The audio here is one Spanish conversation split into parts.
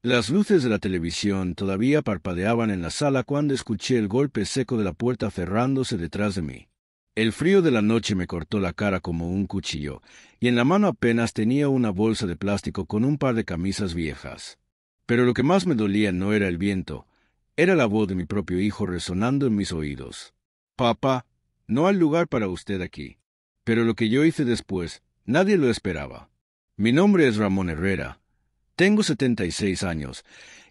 Las luces de la televisión todavía parpadeaban en la sala cuando escuché el golpe seco de la puerta cerrándose detrás de mí. El frío de la noche me cortó la cara como un cuchillo, y en la mano apenas tenía una bolsa de plástico con un par de camisas viejas. Pero lo que más me dolía no era el viento, era la voz de mi propio hijo resonando en mis oídos. Papá, no hay lugar para usted aquí. Pero lo que yo hice después, nadie lo esperaba. Mi nombre es Ramón Herrera. Tengo 76 años,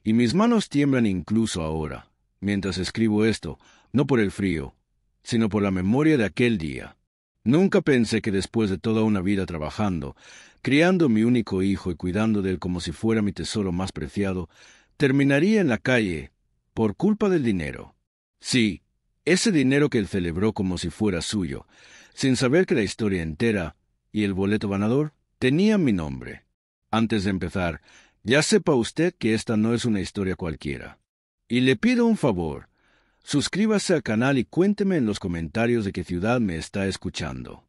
y mis manos tiemblan incluso ahora, mientras escribo esto, no por el frío, sino por la memoria de aquel día. Nunca pensé que después de toda una vida trabajando, criando mi único hijo y cuidando de él como si fuera mi tesoro más preciado, terminaría en la calle por culpa del dinero. Sí, ese dinero que él celebró como si fuera suyo, sin saber que la historia entera y el boleto ganador tenían mi nombre. Antes de empezar, ya sepa usted que esta no es una historia cualquiera. Y le pido un favor. Suscríbase al canal y cuénteme en los comentarios de qué ciudad me está escuchando.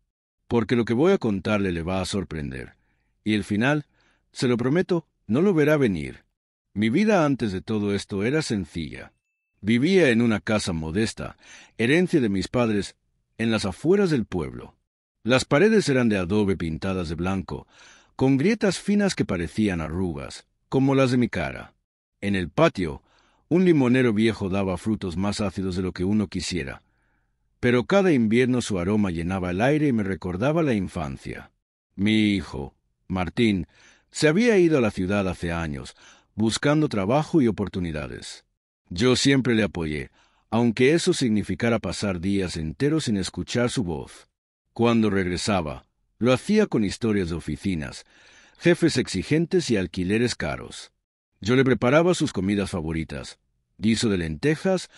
Porque lo que voy a contarle le va a sorprender. Y el final, se lo prometo, no lo verá venir. Mi vida antes de todo esto era sencilla. Vivía en una casa modesta, herencia de mis padres, en las afueras del pueblo. Las paredes eran de adobe pintadas de blanco, con grietas finas que parecían arrugas, como las de mi cara. En el patio, un limonero viejo daba frutos más ácidos de lo que uno quisiera, pero cada invierno su aroma llenaba el aire y me recordaba la infancia. Mi hijo, Martín, se había ido a la ciudad hace años, buscando trabajo y oportunidades. Yo siempre le apoyé, aunque eso significara pasar días enteros sin escuchar su voz. Cuando regresaba, lo hacía con historias de oficinas, jefes exigentes y alquileres caros. Yo le preparaba sus comidas favoritas, guiso de lentejas,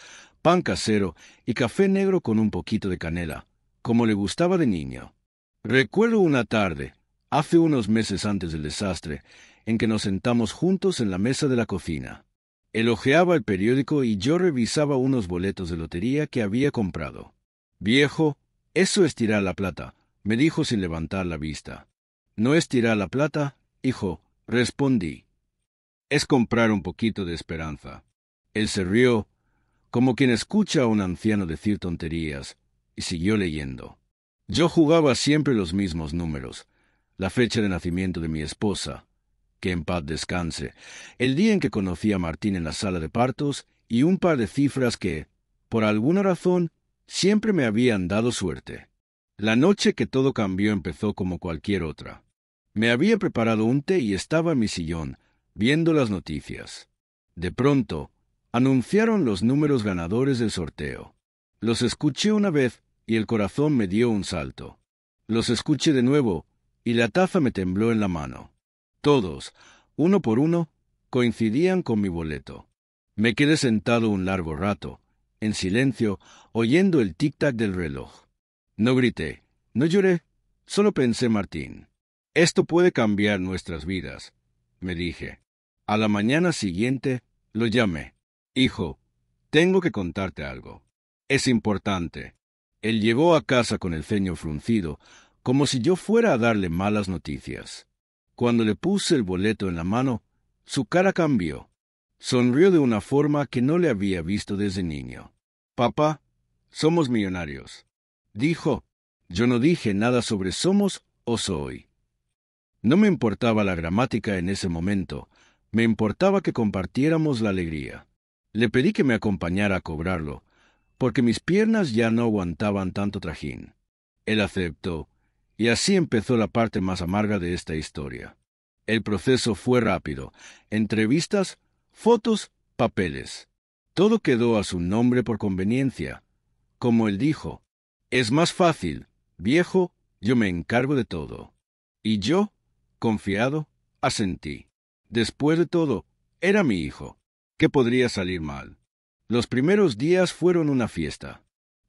pan casero y café negro con un poquito de canela, como le gustaba de niño. Recuerdo una tarde, hace unos meses antes del desastre, en que nos sentamos juntos en la mesa de la cocina. Él hojeaba el periódico y yo revisaba unos boletos de lotería que había comprado. «Viejo, eso es tirar la plata», me dijo sin levantar la vista. «No es tirar la plata, hijo», respondí. «Es comprar un poquito de esperanza». Él se rió, como quien escucha a un anciano decir tonterías, y siguió leyendo. Yo jugaba siempre los mismos números, la fecha de nacimiento de mi esposa, que en paz descanse, el día en que conocí a Martín en la sala de partos, y un par de cifras que, por alguna razón, siempre me habían dado suerte. La noche que todo cambió empezó como cualquier otra. Me había preparado un té y estaba en mi sillón, viendo las noticias. De pronto, anunciaron los números ganadores del sorteo. Los escuché una vez y el corazón me dio un salto. Los escuché de nuevo y la taza me tembló en la mano. Todos, uno por uno, coincidían con mi boleto. Me quedé sentado un largo rato, en silencio, oyendo el tic-tac del reloj. No grité, no lloré, solo pensé Martín. Esto puede cambiar nuestras vidas, me dije. A la mañana siguiente lo llamé. Hijo, tengo que contarte algo. Es importante. Él llegó a casa con el ceño fruncido, como si yo fuera a darle malas noticias. Cuando le puse el boleto en la mano, su cara cambió. Sonrió de una forma que no le había visto desde niño. Papá, somos millonarios. Dijo. Yo no dije nada sobre somos o soy. No me importaba la gramática en ese momento, me importaba que compartiéramos la alegría. Le pedí que me acompañara a cobrarlo, porque mis piernas ya no aguantaban tanto trajín. Él aceptó, y así empezó la parte más amarga de esta historia. El proceso fue rápido, entrevistas, fotos, papeles. Todo quedó a su nombre por conveniencia. Como él dijo, «Es más fácil, viejo, yo me encargo de todo». Y yo, confiado, asentí. Después de todo, era mi hijo. ¿Qué podría salir mal? Los primeros días fueron una fiesta.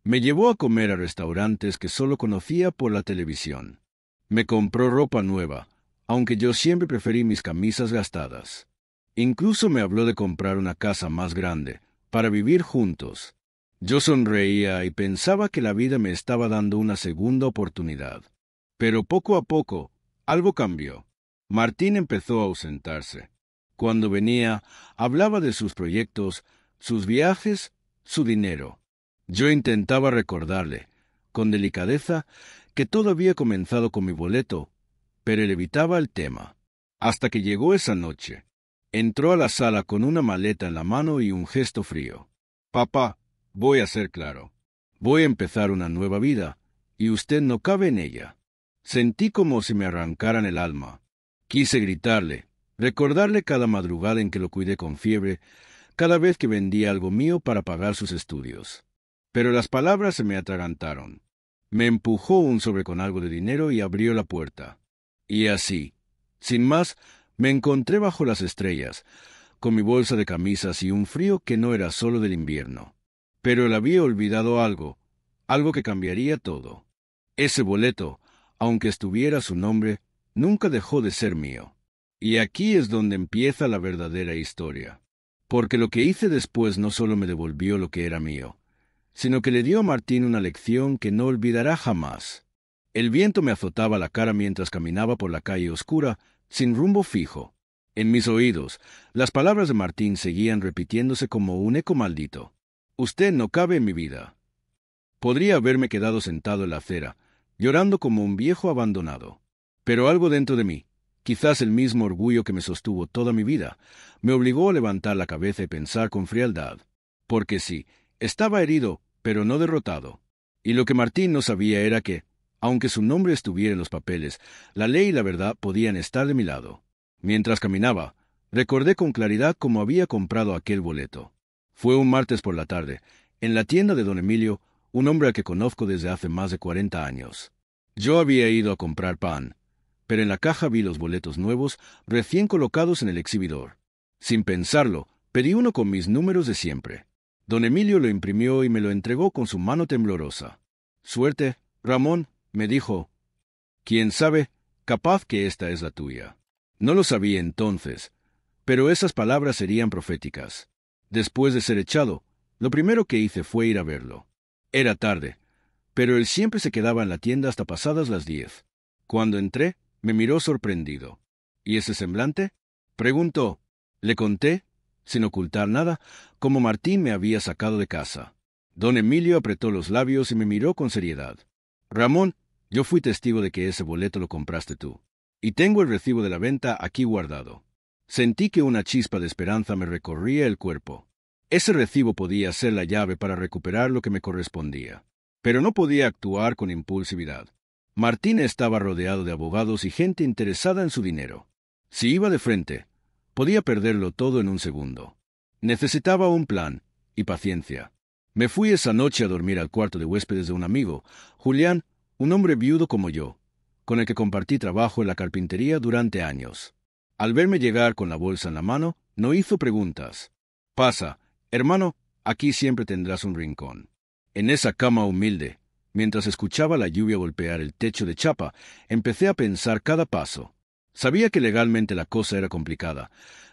Me llevó a comer a restaurantes que solo conocía por la televisión. Me compró ropa nueva, aunque yo siempre preferí mis camisas gastadas. Incluso me habló de comprar una casa más grande, para vivir juntos. Yo sonreía y pensaba que la vida me estaba dando una segunda oportunidad. Pero poco a poco, algo cambió. Martín empezó a ausentarse. Cuando venía, hablaba de sus proyectos, sus viajes, su dinero. Yo intentaba recordarle, con delicadeza, que todo había comenzado con mi boleto, pero él evitaba el tema. Hasta que llegó esa noche. Entró a la sala con una maleta en la mano y un gesto frío. Papá, voy a ser claro. Voy a empezar una nueva vida, y usted no cabe en ella. Sentí como si me arrancaran el alma. Quise gritarle, recordarle cada madrugada en que lo cuidé con fiebre, cada vez que vendía algo mío para pagar sus estudios. Pero las palabras se me atragantaron. Me empujó un sobre con algo de dinero y abrió la puerta. Y así, sin más, me encontré bajo las estrellas, con mi bolsa de camisas y un frío que no era solo del invierno. Pero él había olvidado algo que cambiaría todo. Ese boleto, aunque estuviera su nombre, nunca dejó de ser mío. Y aquí es donde empieza la verdadera historia. Porque lo que hice después no solo me devolvió lo que era mío, sino que le dio a Martín una lección que no olvidará jamás. El viento me azotaba la cara mientras caminaba por la calle oscura, sin rumbo fijo. En mis oídos, las palabras de Martín seguían repitiéndose como un eco maldito. Usted no cabe en mi vida. Podría haberme quedado sentado en la acera, llorando como un viejo abandonado. Pero algo dentro de mí, quizás el mismo orgullo que me sostuvo toda mi vida, me obligó a levantar la cabeza y pensar con frialdad. Porque sí, estaba herido, pero no derrotado. Y lo que Martín no sabía era que, aunque su nombre estuviera en los papeles, la ley y la verdad podían estar de mi lado. Mientras caminaba, recordé con claridad cómo había comprado aquel boleto. Fue un martes por la tarde, en la tienda de don Emilio, un hombre al que conozco desde hace más de 40 años. Yo había ido a comprar pan, pero en la caja vi los boletos nuevos, recién colocados en el exhibidor. Sin pensarlo, pedí uno con mis números de siempre. Don Emilio lo imprimió y me lo entregó con su mano temblorosa. Suerte, Ramón, me dijo. Quién sabe, capaz que esta es la tuya. No lo sabía entonces, pero esas palabras serían proféticas. Después de ser echado, lo primero que hice fue ir a verlo. Era tarde, pero él siempre se quedaba en la tienda hasta pasadas las 10. Cuando entré, me miró sorprendido. ¿Y ese semblante? Preguntó. Le conté, sin ocultar nada, cómo Martín me había sacado de casa. Don Emilio apretó los labios y me miró con seriedad. Ramón, yo fui testigo de que ese boleto lo compraste tú. Y tengo el recibo de la venta aquí guardado. Sentí que una chispa de esperanza me recorría el cuerpo. Ese recibo podía ser la llave para recuperar lo que me correspondía. Pero no podía actuar con impulsividad. Martín estaba rodeado de abogados y gente interesada en su dinero. Si iba de frente, podía perderlo todo en un segundo. Necesitaba un plan y paciencia. Me fui esa noche a dormir al cuarto de huéspedes de un amigo, Julián, un hombre viudo como yo, con el que compartí trabajo en la carpintería durante años. Al verme llegar con la bolsa en la mano, no hizo preguntas. Pasa, hermano, aquí siempre tendrás un rincón. En esa cama humilde, mientras escuchaba la lluvia golpear el techo de chapa, empecé a pensar cada paso. Sabía que legalmente la cosa era complicada,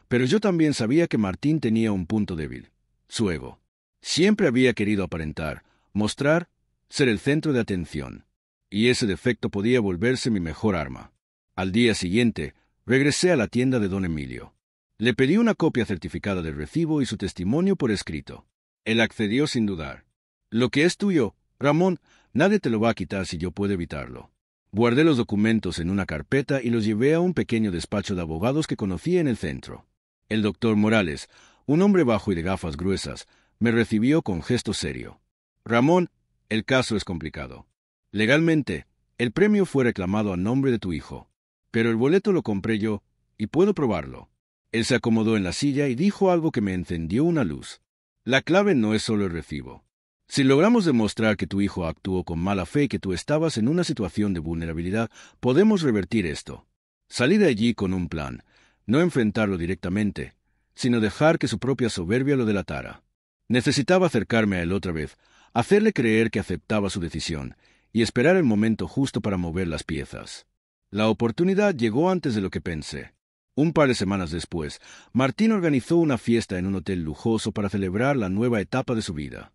pero yo también sabía que Martín tenía un punto débil: su ego. Siempre había querido aparentar, mostrar, ser el centro de atención. Y ese defecto podía volverse mi mejor arma. Al día siguiente, regresé a la tienda de don Emilio. Le pedí una copia certificada del recibo y su testimonio por escrito. Él accedió sin dudar. Lo que es tuyo, Ramón, nadie te lo va a quitar si yo puedo evitarlo. Guardé los documentos en una carpeta y los llevé a un pequeño despacho de abogados que conocía en el centro. El doctor Morales, un hombre bajo y de gafas gruesas, me recibió con gesto serio. Ramón, el caso es complicado. Legalmente, el premio fue reclamado a nombre de tu hijo, pero el boleto lo compré yo, y puedo probarlo. Él se acomodó en la silla y dijo algo que me encendió una luz. La clave no es solo el recibo. Si logramos demostrar que tu hijo actuó con mala fe y que tú estabas en una situación de vulnerabilidad, podemos revertir esto. Salí de allí con un plan, no enfrentarlo directamente, sino dejar que su propia soberbia lo delatara. Necesitaba acercarme a él otra vez, hacerle creer que aceptaba su decisión, y esperar el momento justo para mover las piezas. La oportunidad llegó antes de lo que pensé. Un par de semanas después, Martín organizó una fiesta en un hotel lujoso para celebrar la nueva etapa de su vida.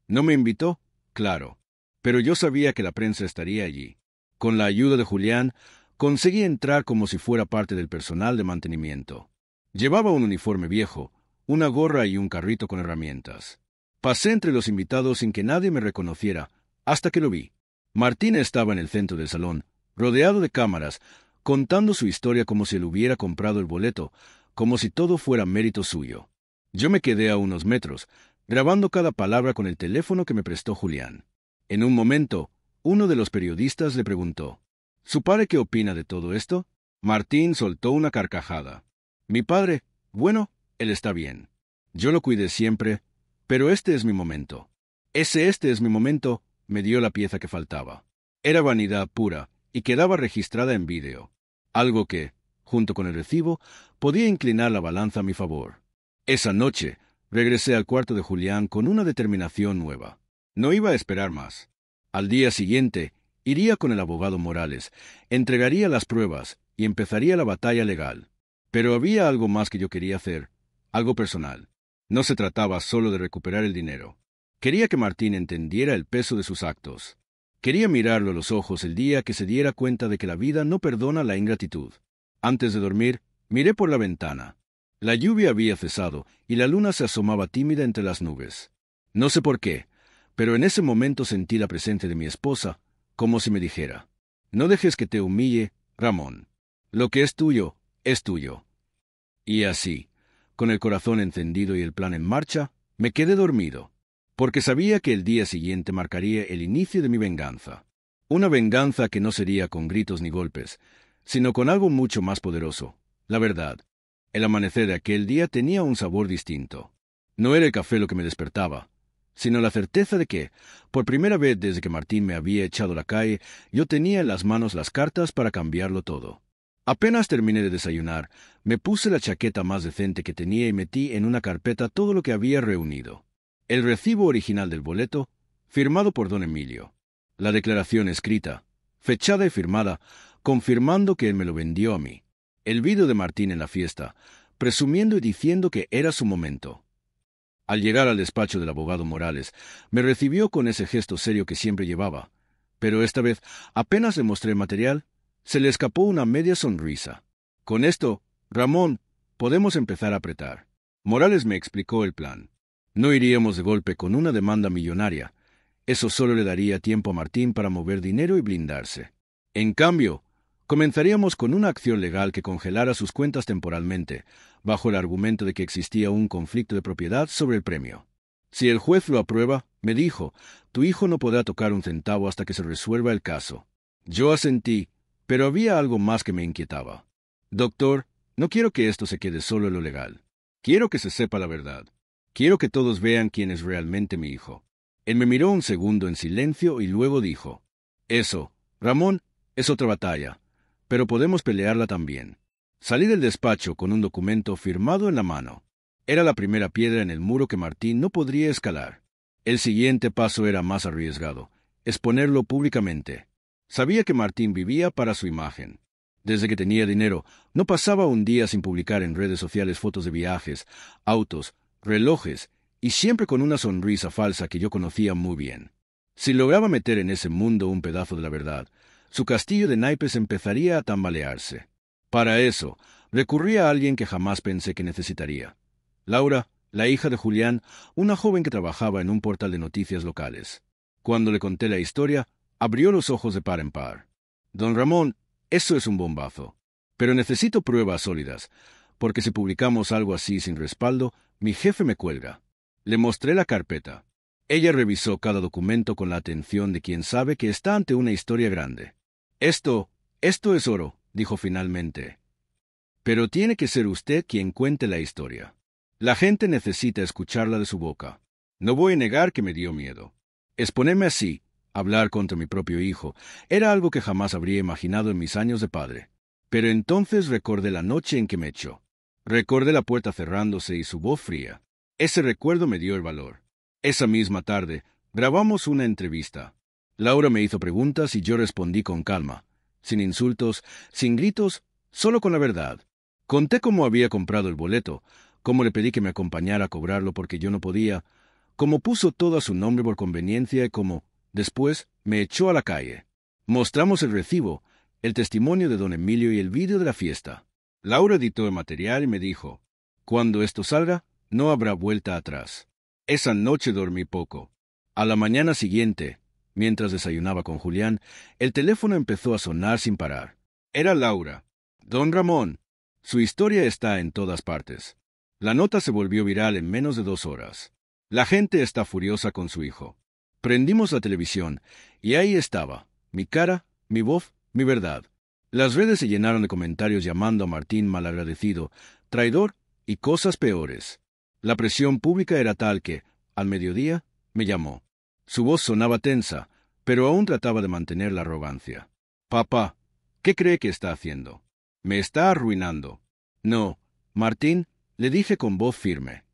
No me invitó, claro, pero yo sabía que la prensa estaría allí. Con la ayuda de Julián, conseguí entrar como si fuera parte del personal de mantenimiento. Llevaba un uniforme viejo, una gorra y un carrito con herramientas. Pasé entre los invitados sin que nadie me reconociera, hasta que lo vi. Martín estaba en el centro del salón, rodeado de cámaras, contando su historia como si él hubiera comprado el boleto, como si todo fuera mérito suyo. Yo me quedé a unos metros, grabando cada palabra con el teléfono que me prestó Julián. En un momento, uno de los periodistas le preguntó: ¿Su padre qué opina de todo esto? Martín soltó una carcajada. Mi padre, bueno, él está bien. Yo lo cuidé siempre, pero este es mi momento. Este es mi momento, me dio la pieza que faltaba. Era vanidad pura, y quedaba registrada en vídeo. Algo que, junto con el recibo, podía inclinar la balanza a mi favor. Esa noche, regresé al cuarto de Julián con una determinación nueva. No iba a esperar más. Al día siguiente, iría con el abogado Morales, entregaría las pruebas y empezaría la batalla legal. Pero había algo más que yo quería hacer, algo personal. No se trataba solo de recuperar el dinero. Quería que Martín entendiera el peso de sus actos. Quería mirarlo a los ojos el día que se diera cuenta de que la vida no perdona la ingratitud. Antes de dormir, miré por la ventana. La lluvia había cesado y la luna se asomaba tímida entre las nubes. No sé por qué, pero en ese momento sentí la presencia de mi esposa, como si me dijera: no dejes que te humille, Ramón. Lo que es tuyo, es tuyo. Y así, con el corazón encendido y el plan en marcha, me quedé dormido, porque sabía que el día siguiente marcaría el inicio de mi venganza. Una venganza que no sería con gritos ni golpes, sino con algo mucho más poderoso: la verdad. El amanecer de aquel día tenía un sabor distinto. No era el café lo que me despertaba, sino la certeza de que, por primera vez desde que Martín me había echado a la calle, yo tenía en las manos las cartas para cambiarlo todo. Apenas terminé de desayunar, me puse la chaqueta más decente que tenía y metí en una carpeta todo lo que había reunido. El recibo original del boleto, firmado por don Emilio. La declaración escrita, fechada y firmada, confirmando que él me lo vendió a mí. El vídeo de Martín en la fiesta, presumiendo y diciendo que era su momento. Al llegar al despacho del abogado Morales, me recibió con ese gesto serio que siempre llevaba, pero esta vez, apenas le mostré el material, se le escapó una media sonrisa. Con esto, Ramón, podemos empezar a apretar. Morales me explicó el plan. No iríamos de golpe con una demanda millonaria. Eso solo le daría tiempo a Martín para mover dinero y blindarse. En cambio, comenzaríamos con una acción legal que congelara sus cuentas temporalmente, bajo el argumento de que existía un conflicto de propiedad sobre el premio. Si el juez lo aprueba, me dijo, tu hijo no podrá tocar un centavo hasta que se resuelva el caso. Yo asentí, pero había algo más que me inquietaba. Doctor, no quiero que esto se quede solo en lo legal. Quiero que se sepa la verdad. Quiero que todos vean quién es realmente mi hijo. Él me miró un segundo en silencio y luego dijo: eso, Ramón, es otra batalla, pero podemos pelearla también. Salí del despacho con un documento firmado en la mano. Era la primera piedra en el muro que Martín no podría escalar. El siguiente paso era más arriesgado: exponerlo públicamente. Sabía que Martín vivía para su imagen. Desde que tenía dinero, no pasaba un día sin publicar en redes sociales fotos de viajes, autos, relojes, y siempre con una sonrisa falsa que yo conocía muy bien. Si lograba meter en ese mundo un pedazo de la verdad, su castillo de naipes empezaría a tambalearse. Para eso, recurría a alguien que jamás pensé que necesitaría. Laura, la hija de Julián, una joven que trabajaba en un portal de noticias locales. Cuando le conté la historia, abrió los ojos de par en par. Don Ramón, eso es un bombazo. Pero necesito pruebas sólidas, porque si publicamos algo así sin respaldo, mi jefe me cuelga. Le mostré la carpeta. Ella revisó cada documento con la atención de quien sabe que está ante una historia grande. Esto es oro, dijo finalmente. Pero tiene que ser usted quien cuente la historia. La gente necesita escucharla de su boca. No voy a negar que me dio miedo. Exponerme así, hablar contra mi propio hijo, era algo que jamás habría imaginado en mis años de padre. Pero entonces recordé la noche en que me echó. Recordé la puerta cerrándose y su voz fría. Ese recuerdo me dio el valor. Esa misma tarde, grabamos una entrevista. Laura me hizo preguntas y yo respondí con calma, sin insultos, sin gritos, solo con la verdad. Conté cómo había comprado el boleto, cómo le pedí que me acompañara a cobrarlo porque yo no podía, cómo puso todo a su nombre por conveniencia y cómo, después, me echó a la calle. Mostramos el recibo, el testimonio de don Emilio y el vídeo de la fiesta. Laura editó el material y me dijo, cuando esto salga, no habrá vuelta atrás. Esa noche dormí poco. A la mañana siguiente, mientras desayunaba con Julián, el teléfono empezó a sonar sin parar. Era Laura. Don Ramón. Su historia está en todas partes. La nota se volvió viral en menos de 2 horas. La gente está furiosa con su hijo. Prendimos la televisión, y ahí estaba, mi cara, mi voz, mi verdad. Las redes se llenaron de comentarios llamando a Martín malagradecido, traidor y cosas peores. La presión pública era tal que, al mediodía, me llamó. Su voz sonaba tensa, pero aún trataba de mantener la arrogancia. Papá, ¿qué cree que está haciendo? Me está arruinando. No, Martín, le dije con voz firme.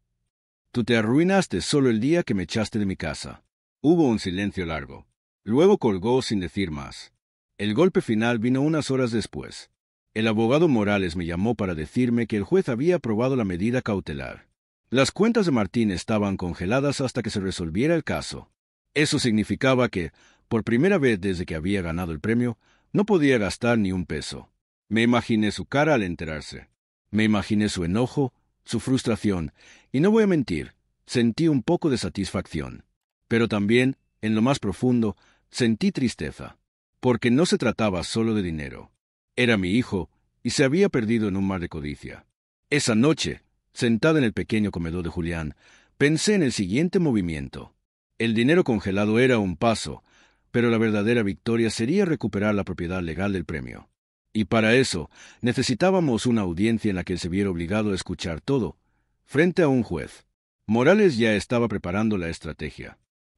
Tú te arruinaste solo el día que me echaste de mi casa. Hubo un silencio largo. Luego colgó sin decir más. El golpe final vino unas horas después. El abogado Morales me llamó para decirme que el juez había aprobado la medida cautelar. Las cuentas de Martín estaban congeladas hasta que se resolviera el caso. Eso significaba que, por primera vez desde que había ganado el premio, no podía gastar ni un peso. Me imaginé su cara al enterarse. Me imaginé su enojo, su frustración, y no voy a mentir, sentí un poco de satisfacción. Pero también, en lo más profundo, sentí tristeza, porque no se trataba solo de dinero. Era mi hijo, y se había perdido en un mar de codicia. Esa noche, sentada en el pequeño comedor de Julián, pensé en el siguiente movimiento. El dinero congelado era un paso, pero la verdadera victoria sería recuperar la propiedad legal del premio. Y para eso, necesitábamos una audiencia en la que él se viera obligado a escuchar todo, frente a un juez. Morales ya estaba preparando la estrategia.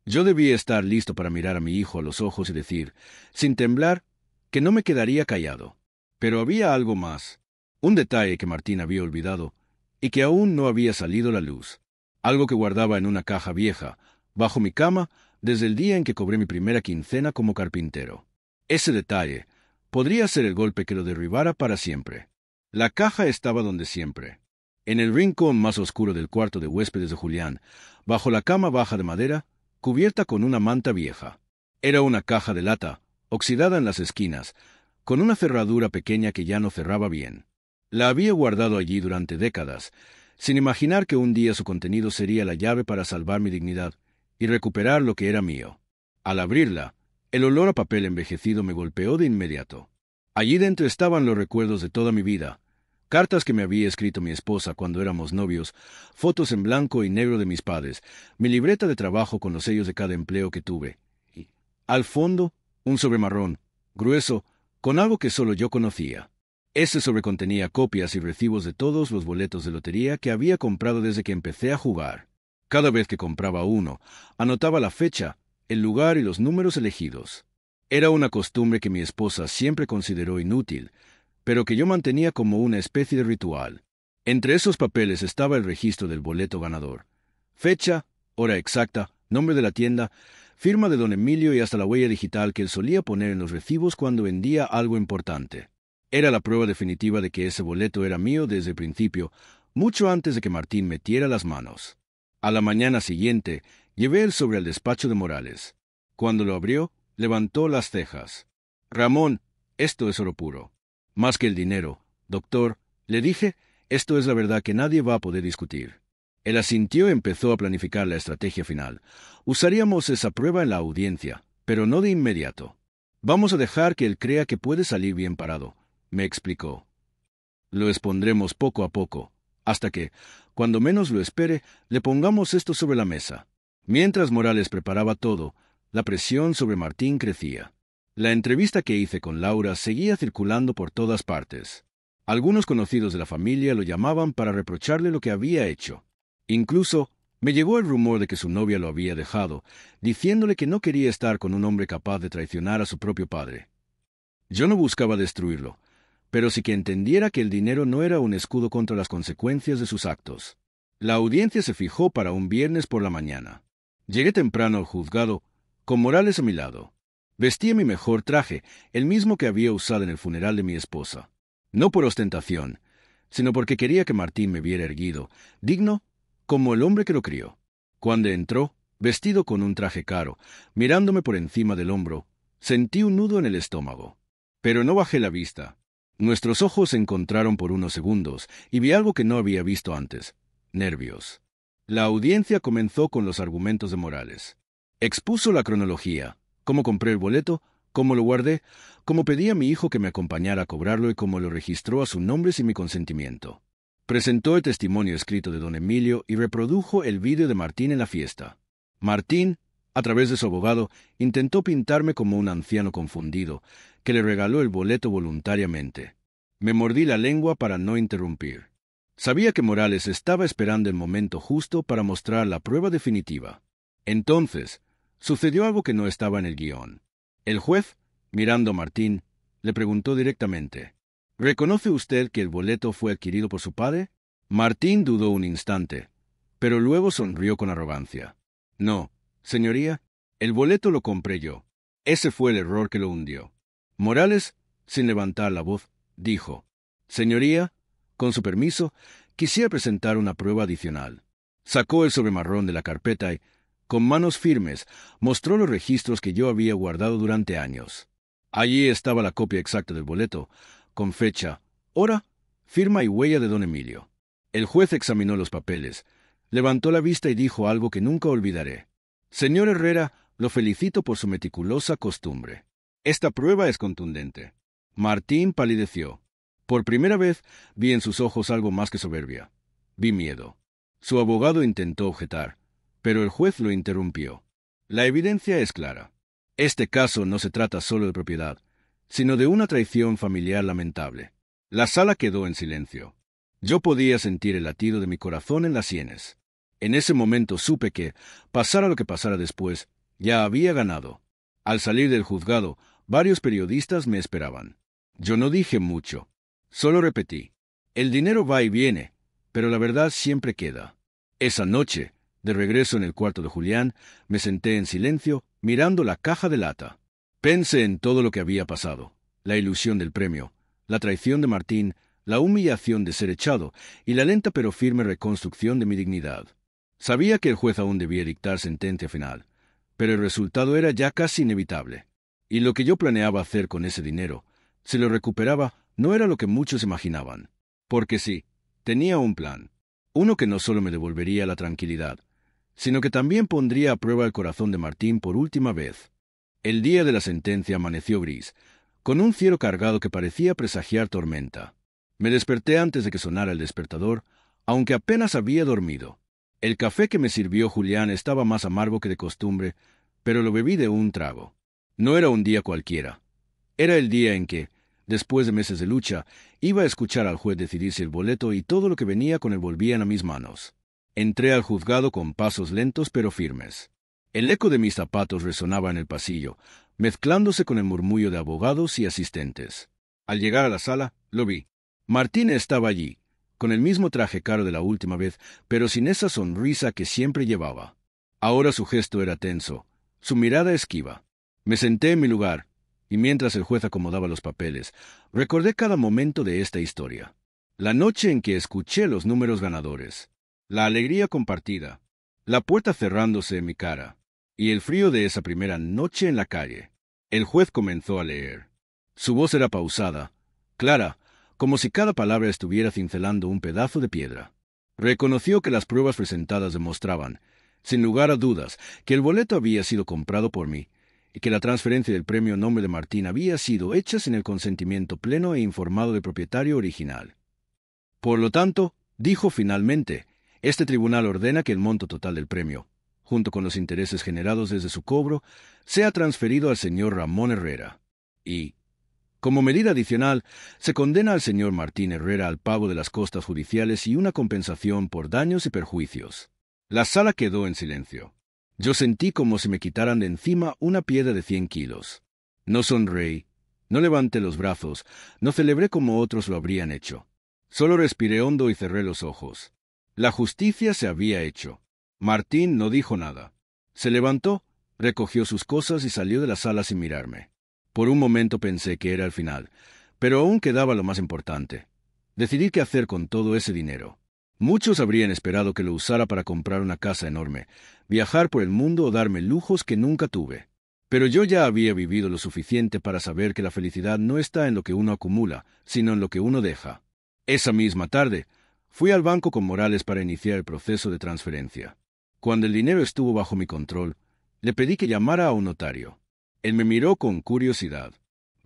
Yo debía estar listo para mirar a mi hijo a los ojos y decir, sin temblar, que no me quedaría callado. Pero había algo más, un detalle que Martín había olvidado y que aún no había salido a la luz, algo que guardaba en una caja vieja, bajo mi cama, desde el día en que cobré mi primera quincena como carpintero. Ese detalle podría ser el golpe que lo derribara para siempre. La caja estaba donde siempre, en el rincón más oscuro del cuarto de huéspedes de Julián, bajo la cama baja de madera, cubierta con una manta vieja. Era una caja de lata, oxidada en las esquinas, con una cerradura pequeña que ya no cerraba bien. La había guardado allí durante décadas, sin imaginar que un día su contenido sería la llave para salvar mi dignidad y recuperar lo que era mío. Al abrirla, el olor a papel envejecido me golpeó de inmediato. Allí dentro estaban los recuerdos de toda mi vida, cartas que me había escrito mi esposa cuando éramos novios, fotos en blanco y negro de mis padres, mi libreta de trabajo con los sellos de cada empleo que tuve. Y, al fondo, un sobre marrón, grueso, con algo que solo yo conocía. Ese sobre contenía copias y recibos de todos los boletos de lotería que había comprado desde que empecé a jugar. Cada vez que compraba uno, anotaba la fecha, el lugar y los números elegidos. Era una costumbre que mi esposa siempre consideró inútil, pero que yo mantenía como una especie de ritual. Entre esos papeles estaba el registro del boleto ganador. Fecha, hora exacta, nombre de la tienda, firma de don Emilio y hasta la huella digital que él solía poner en los recibos cuando vendía algo importante. Era la prueba definitiva de que ese boleto era mío desde el principio, mucho antes de que Martín metiera las manos. A la mañana siguiente, llevé el sobre al despacho de Morales. Cuando lo abrió, levantó las cejas. Ramón, esto es oro puro. Más que el dinero, doctor, le dije, esto es la verdad que nadie va a poder discutir. Él asintió y empezó a planificar la estrategia final. Usaríamos esa prueba en la audiencia, pero no de inmediato. Vamos a dejar que él crea que puede salir bien parado, me explicó. Lo expondremos poco a poco, hasta que, cuando menos lo espere, le pongamos esto sobre la mesa. Mientras Morales preparaba todo, la presión sobre Martín crecía. La entrevista que hice con Laura seguía circulando por todas partes. Algunos conocidos de la familia lo llamaban para reprocharle lo que había hecho. Incluso me llegó el rumor de que su novia lo había dejado, diciéndole que no quería estar con un hombre capaz de traicionar a su propio padre. Yo no buscaba destruirlo, pero sí que entendiera que el dinero no era un escudo contra las consecuencias de sus actos. La audiencia se fijó para un viernes por la mañana. Llegué temprano al juzgado, con Morales a mi lado. Vestía mi mejor traje, el mismo que había usado en el funeral de mi esposa. No por ostentación, sino porque quería que Martín me viera erguido, digno, como el hombre que lo crió. Cuando entró, vestido con un traje caro, mirándome por encima del hombro, sentí un nudo en el estómago. Pero no bajé la vista. Nuestros ojos se encontraron por unos segundos y vi algo que no había visto antes: nervios. La audiencia comenzó con los argumentos de Morales. Expuso la cronología: cómo compré el boleto, cómo lo guardé, cómo pedí a mi hijo que me acompañara a cobrarlo y cómo lo registró a su nombre sin mi consentimiento. Presentó el testimonio escrito de don Emilio y reprodujo el vídeo de Martín en la fiesta. Martín, a través de su abogado, intentó pintarme como un anciano confundido, que le regaló el boleto voluntariamente. Me mordí la lengua para no interrumpir. Sabía que Morales estaba esperando el momento justo para mostrar la prueba definitiva. Entonces, sucedió algo que no estaba en el guión. El juez, mirando a Martín, le preguntó directamente: ¿reconoce usted que el boleto fue adquirido por su padre? Martín dudó un instante, pero luego sonrió con arrogancia. No, señoría, el boleto lo compré yo. Ese fue el error que lo hundió. Morales, sin levantar la voz, dijo: señoría, con su permiso, quisiera presentar una prueba adicional. Sacó el sobremarrón de la carpeta y, con manos firmes, mostró los registros que yo había guardado durante años. Allí estaba la copia exacta del boleto, con fecha, hora, firma y huella de don Emilio. El juez examinó los papeles, levantó la vista y dijo algo que nunca olvidaré: señor Herrera, lo felicito por su meticulosa costumbre. Esta prueba es contundente. Martín palideció. Por primera vez vi en sus ojos algo más que soberbia. Vi miedo. Su abogado intentó objetar, pero el juez lo interrumpió. La evidencia es clara. Este caso no se trata solo de propiedad, sino de una traición familiar lamentable. La sala quedó en silencio. Yo podía sentir el latido de mi corazón en las sienes. En ese momento supe que, pasara lo que pasara después, ya había ganado. Al salir del juzgado, varios periodistas me esperaban. Yo no dije mucho. Solo repetí: el dinero va y viene, pero la verdad siempre queda. Esa noche, de regreso en el cuarto de Julián, me senté en silencio, mirando la caja de lata. Pensé en todo lo que había pasado: la ilusión del premio, la traición de Martín, la humillación de ser echado y la lenta pero firme reconstrucción de mi dignidad. Sabía que el juez aún debía dictar sentencia final, pero el resultado era ya casi inevitable. Y lo que yo planeaba hacer con ese dinero, si lo recuperaba, no era lo que muchos imaginaban. Porque sí, tenía un plan. Uno que no solo me devolvería la tranquilidad, sino que también pondría a prueba el corazón de Martín por última vez. El día de la sentencia amaneció gris, con un cielo cargado que parecía presagiar tormenta. Me desperté antes de que sonara el despertador, aunque apenas había dormido. El café que me sirvió Julián estaba más amargo que de costumbre, pero lo bebí de un trago. No era un día cualquiera. Era el día en que, después de meses de lucha, iba a escuchar al juez decidir si el boleto y todo lo que venía con él volvían a mis manos. Entré al juzgado con pasos lentos pero firmes. El eco de mis zapatos resonaba en el pasillo, mezclándose con el murmullo de abogados y asistentes. Al llegar a la sala, lo vi. Martín estaba allí, con el mismo traje caro de la última vez, pero sin esa sonrisa que siempre llevaba. Ahora su gesto era tenso, su mirada esquiva. Me senté en mi lugar, y mientras el juez acomodaba los papeles, recordé cada momento de esta historia. La noche en que escuché los números ganadores, la alegría compartida, la puerta cerrándose en mi cara, y el frío de esa primera noche en la calle. El juez comenzó a leer. Su voz era pausada, clara, como si cada palabra estuviera cincelando un pedazo de piedra. Reconoció que las pruebas presentadas demostraban, sin lugar a dudas, que el boleto había sido comprado por mí, y que la transferencia del premio en nombre de Martín había sido hecha sin el consentimiento pleno e informado del propietario original. Por lo tanto, dijo finalmente, este tribunal ordena que el monto total del premio, junto con los intereses generados desde su cobro, sea transferido al señor Ramón Herrera. Y, como medida adicional, se condena al señor Martín Herrera al pago de las costas judiciales y una compensación por daños y perjuicios. La sala quedó en silencio. Yo sentí como si me quitaran de encima una piedra de 100 kilos. No sonreí, no levanté los brazos, no celebré como otros lo habrían hecho. Solo respiré hondo y cerré los ojos. La justicia se había hecho. Martín no dijo nada. Se levantó, recogió sus cosas y salió de la sala sin mirarme. Por un momento pensé que era el final, pero aún quedaba lo más importante: decidir qué hacer con todo ese dinero. Muchos habrían esperado que lo usara para comprar una casa enorme, viajar por el mundo o darme lujos que nunca tuve. Pero yo ya había vivido lo suficiente para saber que la felicidad no está en lo que uno acumula, sino en lo que uno deja. Esa misma tarde, fui al banco con Morales para iniciar el proceso de transferencia. Cuando el dinero estuvo bajo mi control, le pedí que llamara a un notario. Él me miró con curiosidad.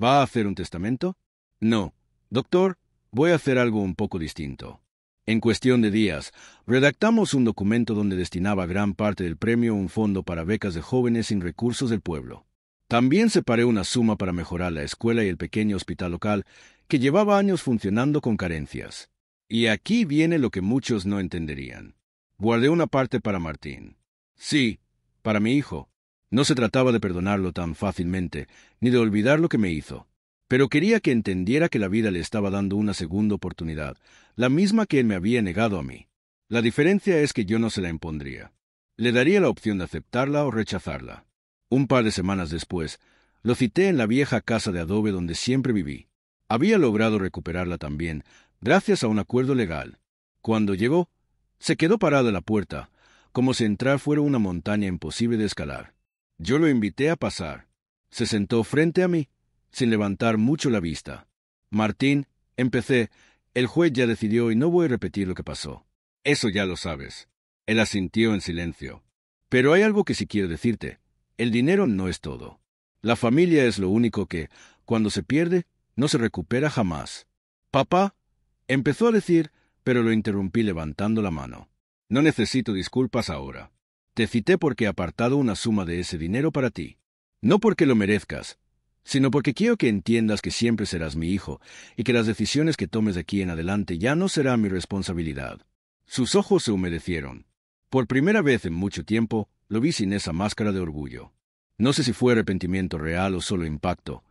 ¿Va a hacer un testamento? No, doctor, voy a hacer algo un poco distinto. En cuestión de días, redactamos un documento donde destinaba gran parte del premio a un fondo para becas de jóvenes sin recursos del pueblo. También separé una suma para mejorar la escuela y el pequeño hospital local que llevaba años funcionando con carencias. Y aquí viene lo que muchos no entenderían. Guardé una parte para Martín. Sí, para mi hijo. No se trataba de perdonarlo tan fácilmente, ni de olvidar lo que me hizo. Pero quería que entendiera que la vida le estaba dando una segunda oportunidad, la misma que él me había negado a mí. La diferencia es que yo no se la impondría. Le daría la opción de aceptarla o rechazarla. Un par de semanas después, lo cité en la vieja casa de adobe donde siempre viví. Había logrado recuperarla también, gracias a un acuerdo legal. Cuando llegó, se quedó parado en la puerta, como si entrar fuera una montaña imposible de escalar. Yo lo invité a pasar. Se sentó frente a mí, sin levantar mucho la vista. Martín, empecé, el juez ya decidió y no voy a repetir lo que pasó. Eso ya lo sabes. Él asintió en silencio. Pero hay algo que sí quiero decirte. El dinero no es todo. La familia es lo único que, cuando se pierde, no se recupera jamás. Papá, empezó a decir, pero lo interrumpí levantando la mano. No necesito disculpas ahora. Te cité porque he apartado una suma de ese dinero para ti. No porque lo merezcas, sino porque quiero que entiendas que siempre serás mi hijo y que las decisiones que tomes de aquí en adelante ya no serán mi responsabilidad. Sus ojos se humedecieron. Por primera vez en mucho tiempo, lo vi sin esa máscara de orgullo. No sé si fue arrepentimiento real o solo impacto,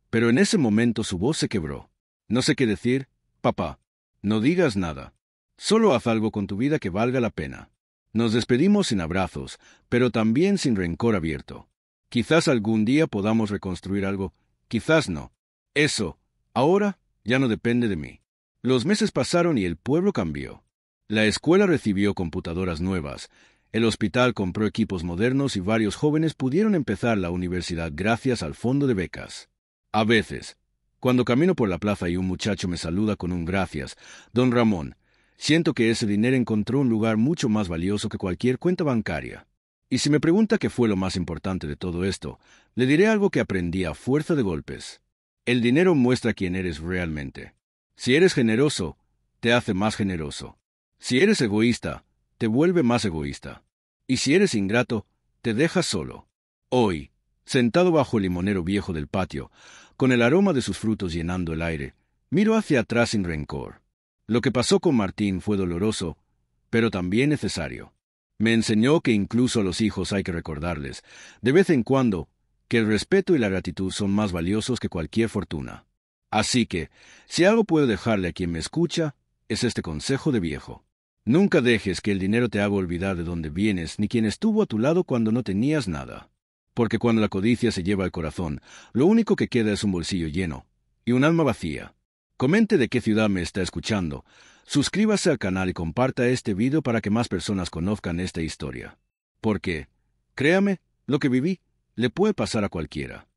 pero en ese momento su voz se quebró. No sé qué decir, papá. No digas nada. Solo haz algo con tu vida que valga la pena. Nos despedimos sin abrazos, pero también sin rencor abierto. Quizás algún día podamos reconstruir algo, quizás no. Eso, ahora, ya no depende de mí. Los meses pasaron y el pueblo cambió. La escuela recibió computadoras nuevas, el hospital compró equipos modernos y varios jóvenes pudieron empezar la universidad gracias al fondo de becas. A veces, cuando camino por la plaza y un muchacho me saluda con un gracias, don Ramón, siento que ese dinero encontró un lugar mucho más valioso que cualquier cuenta bancaria. Y si me pregunta qué fue lo más importante de todo esto, le diré algo que aprendí a fuerza de golpes. El dinero muestra quién eres realmente. Si eres generoso, te hace más generoso. Si eres egoísta, te vuelve más egoísta. Y si eres ingrato, te deja solo. Hoy, sentado bajo el limonero viejo del patio, con el aroma de sus frutos llenando el aire, miro hacia atrás sin rencor. Lo que pasó con Martín fue doloroso, pero también necesario. Me enseñó que incluso a los hijos hay que recordarles, de vez en cuando, que el respeto y la gratitud son más valiosos que cualquier fortuna. Así que, si algo puedo dejarle a quien me escucha, es este consejo de viejo. Nunca dejes que el dinero te haga olvidar de dónde vienes ni quién estuvo a tu lado cuando no tenías nada. Porque cuando la codicia se lleva el corazón, lo único que queda es un bolsillo lleno y un alma vacía. Comente de qué ciudad me está escuchando. Suscríbase al canal y comparta este video para que más personas conozcan esta historia. Porque, créame, lo que viví le puede pasar a cualquiera.